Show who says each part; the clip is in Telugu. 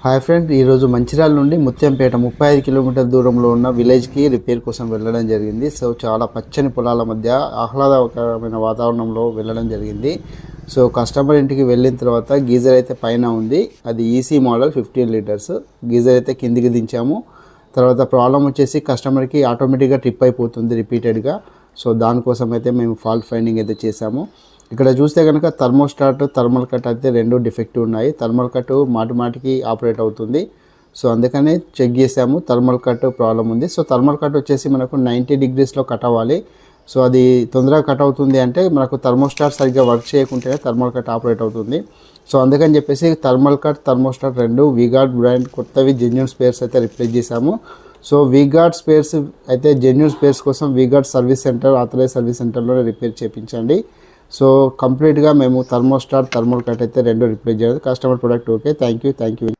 Speaker 1: హాయ్ ఫ్రెండ్, ఈరోజు మంచిర్యాల నుండి ముత్యంపేట 35 కిలోమీటర్ల దూరంలో ఉన్న విలేజ్కి రిపేర్ కోసం వెళ్ళడం జరిగింది. సో చాలా పచ్చని పొలాల మధ్య ఆహ్లాదకరమైన వాతావరణంలో వెళ్ళడం జరిగింది. సో కస్టమర్ ఇంటికి వెళ్ళిన తర్వాత గీజర్ అయితే పైన ఉంది, అది ఈసీ మోడల్ 15 లీటర్స్. గీజర్ అయితే కిందికి దించాము. తర్వాత ప్రాబ్లం వచ్చేసి కస్టమర్కి ఆటోమేటిక్గా ట్రిప్ అయిపోతుంది రిపీటెడ్గా. సో దానికోసం అయితే మేము ఫాల్ట్ ఫైండింగ్ అయితే చేసాము. ఇక్కడ చూస్తే కనుక థర్మోస్టాట్, థర్మల్ కట్ అయితే రెండు డిఫెక్టివ్ ఉన్నాయి. థర్మల్ కట్ మాటికి ఆపరేట్ అవుతుంది. సో అందుకనే చెక్ చేసాము, థర్మల్ కట్ ప్రాబ్లం ఉంది. సో థర్మల్ కట్ వచ్చేసి మనకు 90 డిగ్రీస్లో కట్ అవ్వాలి. సో అది తొందరగా కట్ అవుతుంది అంటే మనకు థర్మోస్టాట్ సరిగ్గా వర్క్ చేయకుంటేనే థర్మల్ కట్ ఆపరేట్ అవుతుంది. సో అందుకని చెప్పేసి థర్మల్ కట్, థర్మోస్టాట్ రెండు వీగార్డ్ బ్రాండ్ కొత్తవి జెన్యూన్ స్పేర్స్ అయితే రిప్లేస్ చేసాము. సో వీగార్డ్ స్పేర్స్ అయితే జెన్యూన్ స్పేర్స్ కోసం V-Guard service centre, authorise service సెంటర్లో రిపేర్ చేయించండి. సో కంప్లీట్గా మేము థర్మోస్టాట్, థర్మల్ కట్ అయితే రెండు రిప్లేస్ చేయాలి. Customer product okay. Thank you.